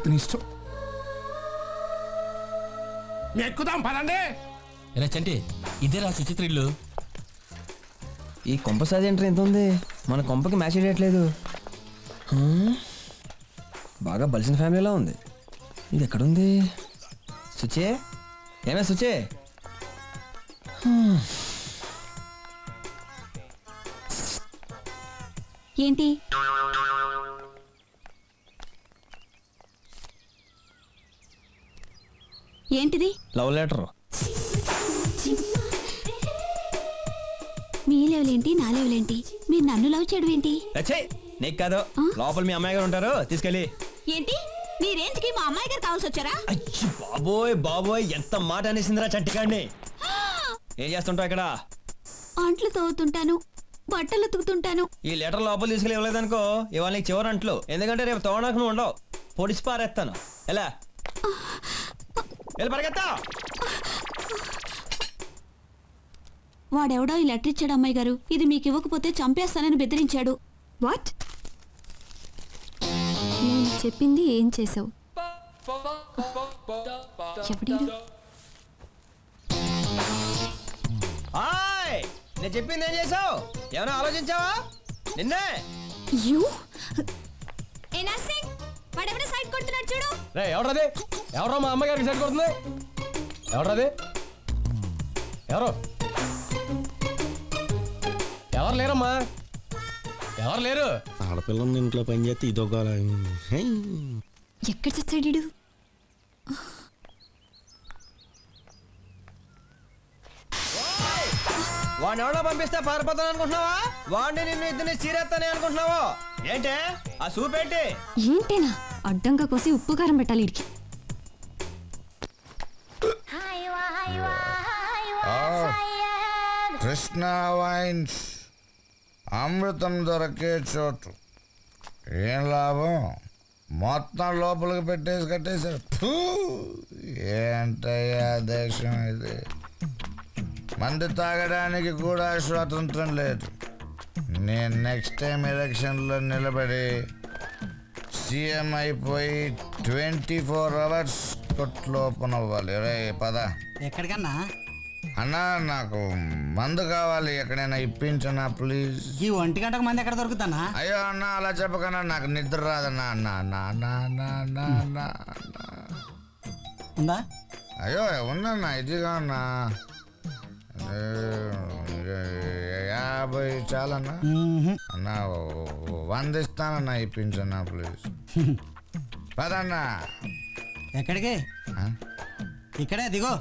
అతని ఇష్టం. ఎక్కుదాం పదండి. ఎలా చంటి ఇదేరా సుచిత్ర ఇల్లు. ఈ కొంప సైజ్ ఎంట్రీ ఎంత ఉంది? మన కొంపకి మ్యాచ్ చేయట్లేదు. బాగా బలిసిన ఫ్యామిలీలా ఉంది. ఇది ఎక్కడుంది? సుచే, ఏమే సుచే? ఏంటి? ఏంటిది? Love letter. మీ లెవెలేంటి, నా లెవెలేంటి? మీరు నన్ను లవ్ చేయడం ఏంటి? నీకు కాదు, లోపల మీ అమ్మాయి గారు ఉంటారు, తీసుకెళ్ళి. ఏంటి? నీ రేంజ్ కి మా అమ్మాయి గారు కావాల్సి వచ్చారా? అచ్చి బాబోయ్ బాబోయ్, ఎంత మాట అనేసిందిరా చట్టికాడిని. ఏం చేస్తుంటావు ఇక్కడ? అంట్లు తోగుతుంటాను, బట్టలు ఉతుకుతుంటాను. ఈ లెటర్ లోపల తీసుకెళ్ళి ఇవ్వలేదనుకో, ఇవాళ నీకు చివరి అంట్లు. ఎందుకంటే రేపు తోవడానికి నువ్వు ఉండవు, పొడిచి పారేస్తాను. ఎలా వెళ్ళి పరిగెత్తా. వాడెవడో ఈ లెటర్ ఇచ్చాడు అమ్మాయి గారు. ఇది మీకు ఇవ్వకపోతే చంపేస్తానని బెదిరించాడు. వాట్? నేను చెప్పింది ఏం చేసావు? ఎవడీడు? నేను చెప్పింది ఏం చేసావు? ఏమైనా ఆలోచించావా? నిన్నే వాడెవడో సైడ్ కొడుతున్నాడు చూడు. రే ఎవరది? ఎవరో మా అమ్మగారికి సైడ్ కొడుతుంది. ఎవరది? ఎవరు? ఎవరు లేరమ్మా, ఎవరు లేరు. ఆడపిల్లని ఇంట్లో పని చేస్తే ఇదొక ఎక్కడ చచ్చాడు? వాడిని ఎవడో పంపిస్తే పారిపోతాను అనుకుంటున్నావా? వాడిని నిన్ను ఇద్దరిని చీరేస్తానే అనుకుంటున్నావా? ఏంటే ఆ సూప్ ఏంటి? ఏంటేనా అడ్డంగా కోసి ఉప్పు కారం పెట్టాలి ఇడికి. కృష్ణ వైన్స్ అమృతం దొరికే చోటు. ఏం లాభం? మొత్తం లోపలికి పెట్టేసి కట్టేశారు. ఏంటయ్యా దేశం ఇది? మందు తాగడానికి కూడా స్వాతంత్రం లేదు. నేను నెక్స్ట్ టైం ఎలక్షన్లో నిలబడి సీఎం అయిపోయి 24 hours కొట్లు ఓపెన్ అవ్వాలి. రే పద. ఎక్కడికన్నా? అన్నా నాకు మందు కావాలి, ఎక్కడైనా ఇప్పించనా ప్లీజ్. ఈ 1 గంటకు మంది ఎక్కడ దొరుకుతానా? అయ్యో అన్న అలా చెప్పకన్నా, నాకు నిద్ర రాదన్నా. ఉందా? అయ్యో ఉందన్నా, ఇదిగా అన్నా 50 చాలన్నా. అన్నా 100 ఇస్తానన్నా, ఇప్పించన్నా ప్లీజ్. పదన్నా. ఎక్కడికి? ఇక్కడే దిగో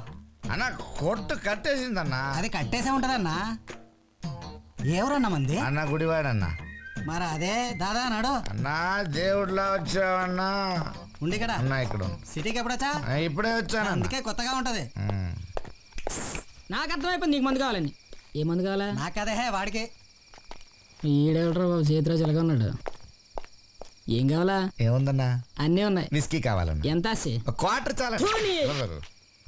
అన్నా. కొట్టు కట్టేసిందన్నా. అది కట్టేసే ఉంటదన్నా. ఎవరన్నా మంది? అన్న గుడివాడన్నా. మరి అదే దాదా నాడు. అన్నా దేవుడిలా వచ్చావన్నా. ఉండి ఇక్కడ అన్నా. ఇక్కడ సిటీకి ఎప్పుడొచ్చా? ఇప్పుడే వచ్చాను. అందుకే కొత్తగా ఉంటది. నాకు అర్థమైపోయింది నీకు మందు కావాలని. ఏ మందు కావాలా? నాకు అదే వాడికి. ఈడెవడరా బాబు చేతిరాజు ఎలాగా ఉన్నాడు. ఏం కావాలా? ఏముందన్నా? అన్నీ ఉన్నాయి. విస్కీ కావాలన్నా. ఎంత? క్వార్టర్ చాలా.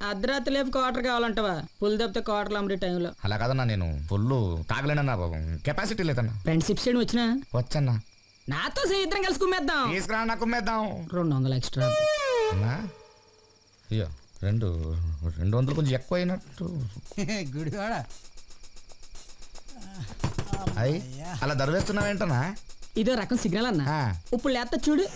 అర్ధరాత్రి లేపు క్వార్టర్ కావాలంటవా? పుల్ తప్పితే క్వార్టర్లు అమ్మడే టైంలో. అలా కాదన్నా, నేను ఫుల్ తాగలేనన్నా, కెపాసిటీ లేదన్నా. ఫ్రెండ్షిప్ సైడ్ వచ్చినా వచ్చన్నా. నాతో ఇద్దరం కలిసి కుమ్మేద్దాం. తీసుకురా, నాకు కుమ్మేద్దాం. 200 ఎక్స్ట్రా. అయ్యో 200 కొంచెం ఎక్కువ అయినట్టు. గుడివాడ అయ్యి అలా దర్వేస్తున్నావేంటనా? ఇదో రకం సిగ్నల్ అన్నా. ఇప్పుడు లేత చూడు.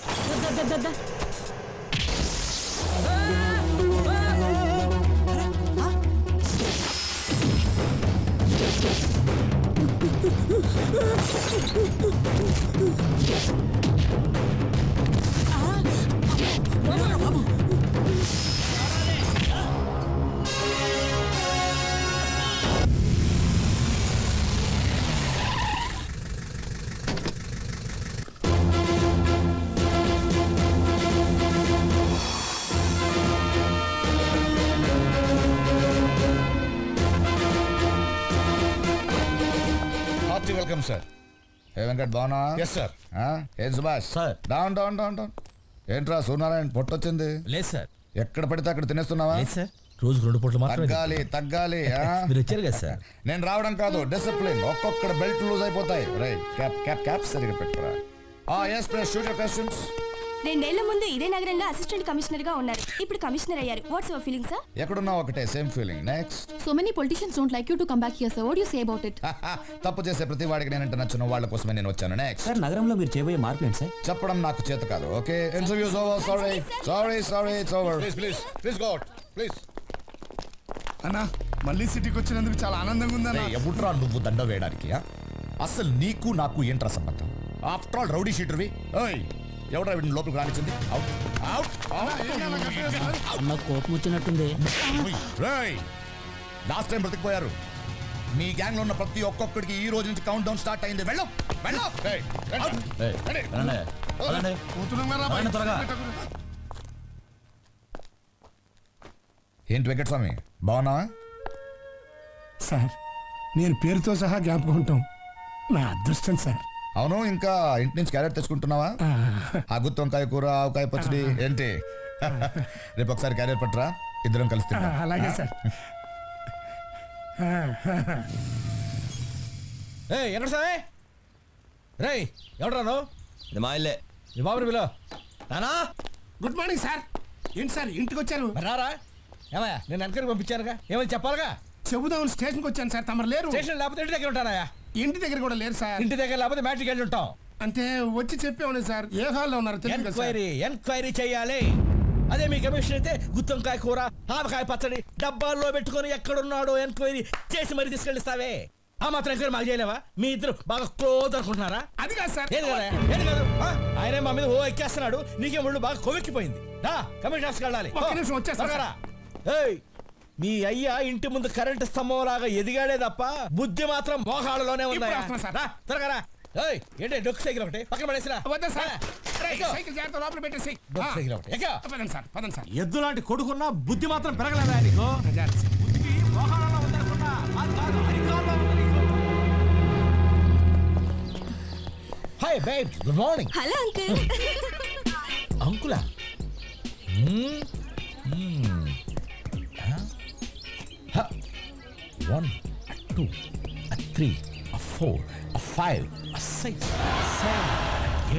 Welcome sir. ఏ వెంకట్ బాగున్నా? Yes sir. ఏం Subhash sir? Down down down down. ఏంట్రా సూర్యనారాయణ పొట్టొచ్చింది? లేదు సార్. ఎక్కడ పడితే అక్కడ తినేస్తున్నావా? లేదు సార్, రోజు 2 పూటలు మాత్రమే. తగ్గాలి. మీరు వచ్చారు కదా సార్. నేను రావడం కాదు, డిసిప్లిన్. ఒక్కొక్కడ బెల్ట్ లూజ్ అయిపోతాయి. రైట్. క్యాప్ సరిగా పెట్టుకురా. Yes please shoot your questions. 2 ఏళ్ల ముందు ఇదే నగరంలో అసిస్టెంట్ కమిషనర్ గా ఉన్నారు. ఇప్పుడు కమిషనర్ అయ్యారు. What's your feeling sir? ఎక్కడున్నా ఒకటే same feeling. Next. So many politicians don't like you to come back here, sir. What do you say about it? తప్పు చేసే ప్రతి వాడికి నేనంటే నచ్చిన వాళ్ళ కోసమే నేను వచ్చాను. నెక్స్ట్. సార్ నగరంలో మీరు చేయబోయే మార్పు ఏంటి సార్? చెప్పడం నాకు చేత కాదు. Okay, interviews over. Sorry it's over. Please go out please. అన్నా మళ్ళీ సిటీకి వచ్చినందుకు చాలా ఆనందంగా ఉందన్నా. ఎప్పుడురా నువ్వు దండ వేయడానికి? అసలు నీకు నాకు ఏంట్రా సంబంధం? ఆఫ్టర్ ఆల్ రౌడీ షీటర్వి. ఓయ్ ఎవడ్రా వీడిని లోపలికి రానిచ్చింది? అన్న కోపం వచ్చినట్టుంది. లాస్ట్ టైం బ్రతికిపోయారు. మీ గ్యాంగ్ లో ఉన్న ప్రతి ఒక్కొక్కడికి ఈ రోజు నుంచి కౌంట్ డౌన్ స్టార్ట్ అయింది. వెళ్ళు. ఏంటి వెంకటస్వామి, బాగున్నావా? సార్ నేను పేరుతో సహా జ్ఞాపకం ఉంటాం. నా అదృష్టం సార్. అవును, ఇంకా ఇంటి నుంచి క్యారెట్ తెచ్చుకుంటున్నావా? ఆ గుత్తి వంకాయ కూర, ఆవకాయ పచ్చడి ఏంటి? రేపు ఒకసారి క్యారెట్ పట్టరా, ఇద్దరం కలిసి తిందాం. అలాగే సార్. ఎక్కడ సార్? రేయ్ ఎవడరా నువ్వు? ఇది మా ఇల్లే. నీ బాబుని పిలో. నానా గుడ్ మార్నింగ్ సార్. ఏంటి సార్ ఇంటికి వచ్చారు? రారా ఏమయ్యా, నేను వెనకరికి పంపించానుగా, ఏమని చెప్పాలుగా? చెబుదామని స్టేషన్కి వచ్చాను సార్. తమరు లేరు. స్టేషన్ లేకపోతే ఇంటి దగ్గర ఉంటానయ్యా. ఇంటి దగ్గర కూడా లేరు సార్. ఇంటి దగ్గర లేకపోతే మ్యాట్రిక్ వెళ్ళి ఉంటాం. అంటే వచ్చి చెప్పేవాళ్ళు సార్. ఏ హాల్లో ఉన్నారు? ఎంక్వైరీ చేయాలి. అదే మీ కమిషన్ అయితే గుత్తంకాయ కూర, ఆవకాయ పచ్చడి డబ్బాల్లో పెట్టుకొని ఎక్కడున్నాడో ఎంక్వైరీ చేసి మరి తీసుకెళ్ళిస్తావే. ఆ మాత్రం ఎంక్వైరీ మాకు చేయలేవా? మీ ఇద్దరు బాగా క్లోజ్ అనుకుంటున్నారా? అది కాదు సార్. ఏది కాదు. ఆయన మా మీద ఓ ఎక్కేస్తున్నాడు. నీకే ఒళ్ళు బాగా కొవ్వెక్కిపోయింది. కమిషన్ ఆఫీస్కి వెళ్ళాలి. వచ్చేస్తారా? మీ అయ్యా ఇంటి ముందు కరెంట్ స్తంభం లాగా ఎదిగాడే తప్ప బుద్ధి మాత్రం మోకాళ్ళలోనే ఉందా? త్వరగా ఏంటి డొక్కు సైకిల్ ఒకటి పక్కన పడేసిరా. ఎద్దు లాంటి కొడుకున్నా బుద్ధి మాత్రం పెరగలేదా నీకు? Hi babe, good morning. Hello uncle. అంకులా? One, two, 3, 4, 5, 6, 7,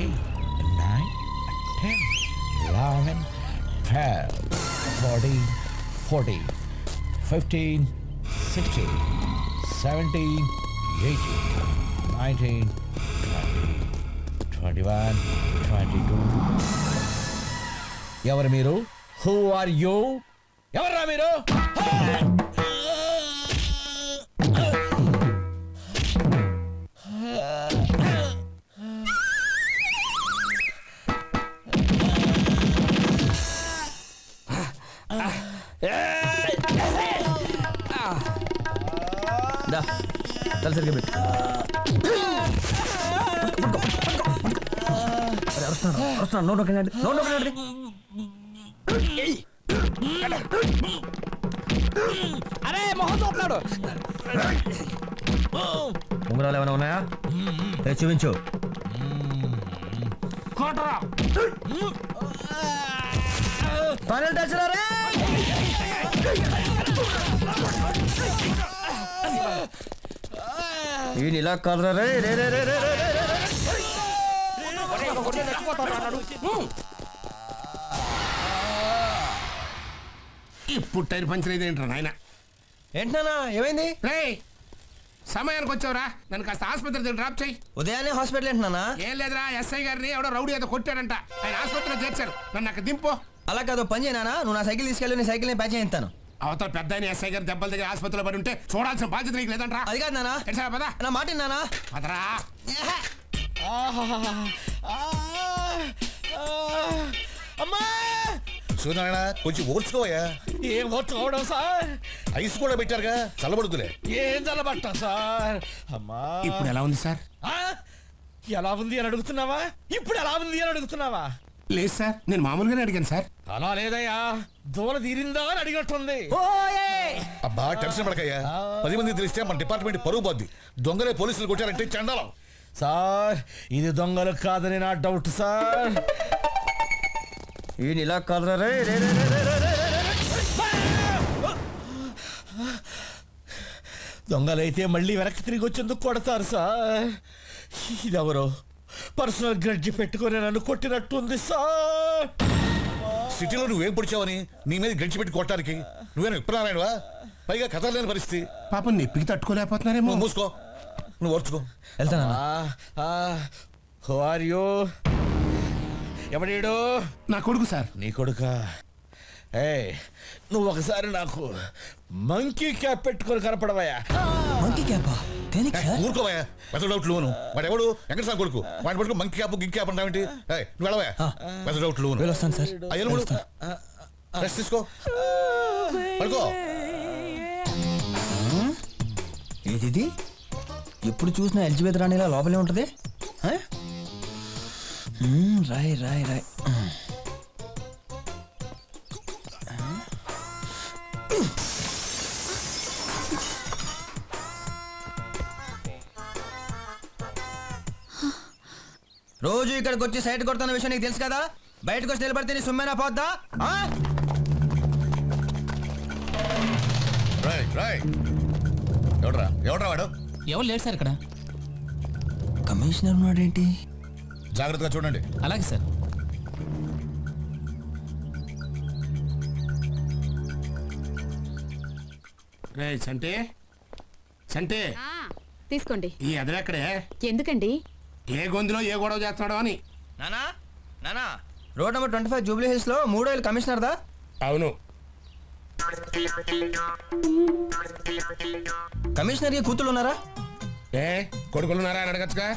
8, 9, 10, 11, 12, 13, 14, 15, 16, 17, 18, 19, 20, 21, 22. ఎవరు మీరు? Who are you? ఎవర్రా మీరు? సరిగ్గా పెట్టు. అరే మొహం చూస్తున్నాడు. ఉంగరాలు ఏమైనా ఉన్నాయా? చూపించు. ఇలా కలరా రే. ఇప్పుడు టైర్ పంచర్ అయితే ఏంట్రా నాయన? ఏంటన్నా ఏమైంది? రే సమయానికి వచ్చావురా. నన్ను కాస్త ఆసుపత్రి డ్రాప్ చేయి. ఉదయాన్నే హాస్పిటల్ ఏంటన్నా? ఏం లేదురా, ఎస్ఐ గారిని ఎవడో రౌడీ ఏదో కొట్టాడంట. ఆయన ఆసుపత్రిలో చేర్చారు. నన్ను అక్కడ దింపో. అలా కాదు, పని చేయనా? నువ్వు నా సైకిల్ తీసుకెళ్ళి నీ సైకిల్ ప్యాచ్ చేయిస్తాను. అవతల పెద్ద ఎస్ఐ గారి దెబ్బల దగ్గర ఆసుపత్రిలో పడి ఉంటే చూడాల్సిన బాధ్యత నీకు లేదంట్రా. అది కాదు నానా. పదా నా మాట నానా. పదరా. అమ్మా సూర్యనారాయణ, కొంచెం ఓర్చుకోవయ్యా. ఏం ఓర్చుకోవడం సార్? ఐస్ కూడా పెట్టారుగా, చల్లబడుతులే. ఏం చల్లబట్టా సార్? అమ్మా ఇప్పుడు ఎలా ఉంది సార్? ఎలా ఉంది అని అడుగుతున్నావా? ఇప్పుడు ఎలా ఉంది అని అడుగుతున్నావా? లేదు సార్, నేను మామూలుగానే అడిగాను సార్. అలా లేదయ్యా, దోల తీరిందా అని అడిగట్టుంది. అబ్బా టెన్షన్ పడకయ్యా. 10 మంది తెలిస్తే మన డిపార్ట్మెంట్ పరుగు పోద్ది. దొంగలే పోలీసులు కొట్టారంటే చండాలం. సార్ ఇది దొంగలు కాదని నా డౌట్ సార్. ఈయన ఇలా కలరా రే. దొంగలైతే మళ్ళీ వెనక్కి తిరిగి వచ్చేందుకు కొడతారు సార్. ఇదెవరో పర్సనల్ గ్రడ్జి పెట్టుకుని నన్ను కొట్టినట్టుంది సార్. సిటీలో నువ్వేం పొడిచావని నీ మీద గడిచిపెట్టి కొట్టడానికి నువ్వేనా విప్రనారాయణవా? పైగా కథ లేని పరిస్థితి. పాపం నొప్పికి తట్టుకోలేకపోతున్నారేమో. నువ్వు మూసుకో, నువ్వు ఓర్చుకో. వెళ్తానా? ఎవడీడు? నా కొడుకు సార్. నీ కొడుకా? నువ్వు ఒకసారి నాకు మంకీ క్యాప్ పెట్టుకొని కనపడవయ్యా. మంకీ క్యాపా? ఊరుకోవయ్యా, పెద్ద డౌట్ లోను. వాడు ఎవడు? ఎక్కడ సార్ కొడుకు? వాడి పడుకు మంకీ క్యాప్ గిక్ క్యాప్ అంటావేంటి? నువ్వు వెళ్ళవయ్యా, పెద్ద డౌట్ లోను. వెళ్ళొస్తాను సార్. రెస్ట్ తీసుకో, పడుకో. ఏది ఎప్పుడు చూసినా ఎలిజబెత్ రాణిలా లోపలే ఉంటది. రాయ్ రాయ్ రాయ్. రోజు ఇక్కడికి వచ్చి సైట్ కొడుతున్న విషయం నీకు తెలుసు కదా. బయటకు వచ్చి నిలబడితే నీ సొమ్మేనా పోద్దా? ఎవడరా ఎవడరా వాడు? ఎవరు లేరు సార్ ఇక్కడ. కమిషనర్ ఉన్నాడేంటి? జాగ్రత్తగా చూడండి. అలాగే సార్. రే సంటే, సంటే తీసుకోండి. ఈ ఎదరెక్కడే? ఎందుకండి? ఏ గొంతులో ఏ గొడవ చేస్తున్నాడో అని. నానా నానా, రోడ్ నెంబర్ 25 జూబ్లీ హిల్స్ లో 3వ ఏళ్ళు కమిషనర్ దా? అవును. కమిషనర్ కి కూతుళ్ళు ఉన్నారా? ఏ కొడుకులు ఉన్నారా అని అడగచ్చుగా.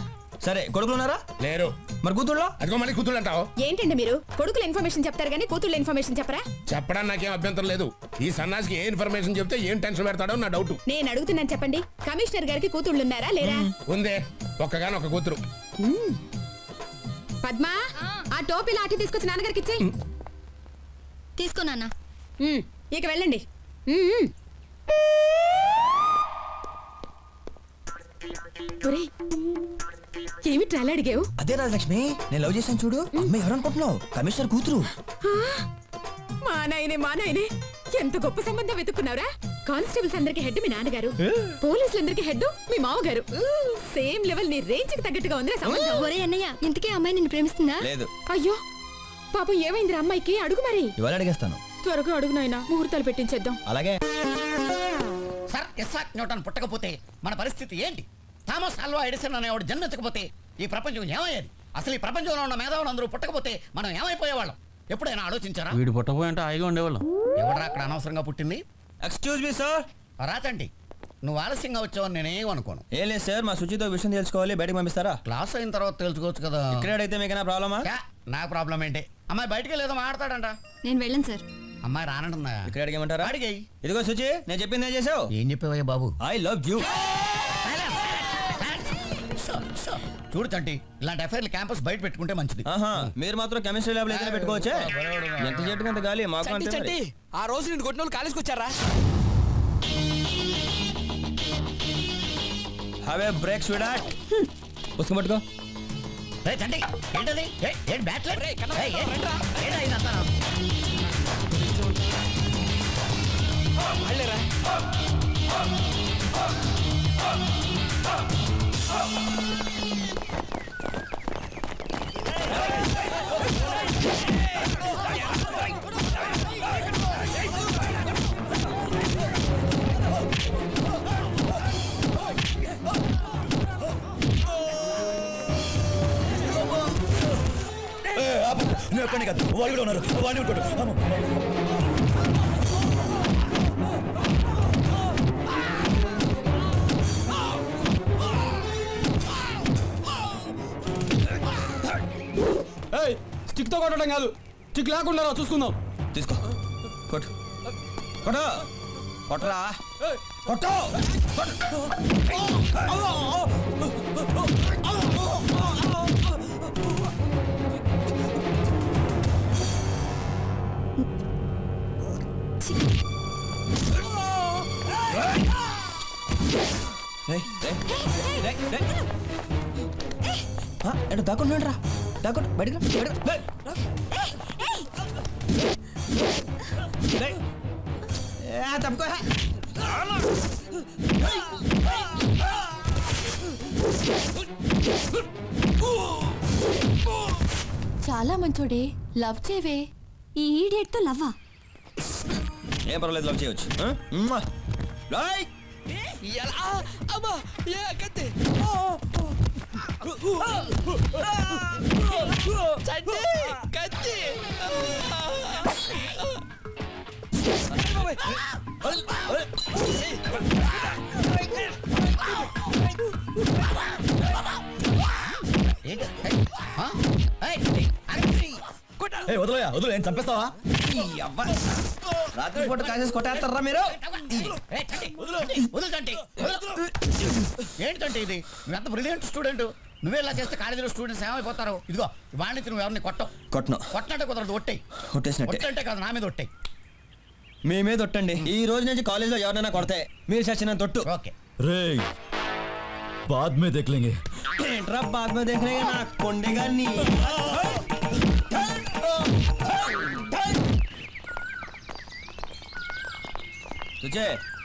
సరే, కొడుకులు ఉన్నారా? లేరు. మరి కూతుళ్ళో? అదిగో మళ్ళీ కూతుళ్ళు అంటావు. ఏంటండి మీరు కొడుకుల ఇన్ఫర్మేషన్ చెప్తారు కానీ కూతుళ్ళ ఇన్ఫర్మేషన్ చెప్పరా? చెప్పడానికి నాకేం అభ్యంతరం లేదు. ఈ సన్నాసికి ఏ ఇన్ఫర్మేషన్ చెప్తే ఏం టెన్షన్ పెడతాడో నా డౌట్. నేను అడుగుతున్నాను, చెప్పండి. కమిషనర్ గారికి కూతుళ్ళు ఉన్నారా లేరా? ఉందే, ఒక్కగానొక్క కూతురు. పద్మా, ఆ టోపీ లాఠీ తీసుకొచ్చి నాన్నగారికి ఇచ్చేయి. తీసుకో నాన్న. ఇక వెళ్ళండి. ఏమిటి అలా అడిగావు? అదే రాజలక్ష్మి, నేను లవ్ చేశాను చూడు. అమ్మాయి ఎవరనుకుంటున్నావు? కమిషనర్ కూతురు. మా నాయనే, ఎంత గొప్ప సంబంధం వెతుక్కున్నావురా. కానిస్టేబుల్స్ అందరికి హెడ్ మీ నాన్నగారు, పోలీసులందరికి హెడ్ మీ మామగారు. సేమ్ లెవెల్, నీ రేంజ్ కి తగ్గట్టుగా ఉంది సంబంధం. ఒరే అన్నయ్య, ఇంతకే అమ్మాయి నిన్ను ప్రేమిస్తుందా? లేదు. అయ్యో పాపం, ఏమైంది అమ్మాయికి? అడుగు మరి. ఇవాళ అడిగేస్తాను. త్వరగా అడుగు నాయనా, ముహూర్తాలు పెట్టించేద్దాం. అలాగే. సార్, ఇస్సాక్ న్యూటన్ పుట్టకపోతే మన పరిస్థితి ఏంటి? థామస్ ఆల్వా ఎడిసన్ అనేవాడు జన్మించకపోతే ఈ ప్రపంచం ఏమయ్యేది? అసలు ఈ ప్రపంచంలో ఉన్న మేధావులు అందరూ పుట్టకపోతే మనం ఏమైపోయేవాళ్ళం? ఎప్పుడైనా ఆలోచించారా? వీడు పుట్టపోయంటే హాయిగా ఉండేవాళ్ళం. ఎవడరా అక్కడ అనవసరంగా పుట్టింది? Excuse me sir. రాచండి, నువ్వు ఆలస్యంగా వచ్చావని నేనేం అనుకోను. ఏం లేదు సార్, మా సుచితో విషయం తెలుసుకోవాలి, బయటకు పంపిస్తారా? క్లాస్ అయిన తర్వాత తెలుసుకోవచ్చు కదా. ఇక్కడ అయితే మీకైనా ప్రాబ్లమా? నాకు ప్రాబ్లం ఏంటి? అమ్మాయి బయటికి లేదో మాట్లాడతాడంట. నేను వెళ్ళను సార్. అమ్మాయి రానంటుందా? ఇక్కడ అడిగేమంటారా? అడిగాయి. ఇదిగో సుచి, నేను చెప్పింది ఏం చేసావు? ఏం చెప్పావయ్యా బాబు? I love you. చూడు చంటి, ఇలాంటి అఫైర్లు క్యాంపస్ బయట పెట్టుకుంటే మంచిది. మీరు మాత్రం కెమిస్ట్రీ ల్యాబ్ లో పెట్టుకోవచ్చే. ఎంత చెట్టుకు అంత గాలి మాకు అంతే మరి. ఆ రోజు నేను కొట్టిన వాళ్ళు కాలేజ్కి వచ్చారా? Have a break sweetheart. పుస్తకం పట్టుకో. రే చంటి, ఏంటది? ఏంటి బ్యాట్లెట్? నువ్వు ఎక్కడికి కాదు, వాళ్ళు కూడా ఉన్నారు. వాళ్ళు కొట్టు. స్టిక్ తో కొట్టడం కాదు, స్టిక్ లేకుండా చూసుకుందాం. తీసుకో, కొట్టు కొట్టు కొట్టరా, కొట్టు. ఎటు దాక్కుంటున్నాడు రా, దాక్కుంటు బయటకు. తప్పుకో. చాలా మంచోడే, లవ్ చేవే. ఈ ఈడియట్ తో లవ్వా? ఏం పర్వాలేదు, లవ్ చేయొచ్చు. వదలయా వదలు, ఏం చంపేస్తావా? రాత్రి పూట కాసేసి కొట్టేస్తారా మీరు? ఏంటంటే ఇది? నువ్వెంత బ్రిలియంట్ స్టూడెంట్, నువ్వే ఇలా చేస్తే కాలేజీలో స్టూడెంట్స్ ఏమైపోతారు? ఇదిగో వాడిని నువ్వు ఎవరిని కొట్టినట్టే కుదరదు, ఒట్టేసినట్టే కాదు, నా మీద ఒట్టాయి. మీ మీద ఒట్టండి. ఈ రోజు నుంచి కాలేజ్ లో ఎవరైనా కొడితే మీరు చచ్చిన తొట్టు. ఓకే రే బాద్ మే దేఖ్ లేంగే. ఏంట్రా బాద్ మే దేఖ్ లేంగే? నా కొండేగా నీ तुझे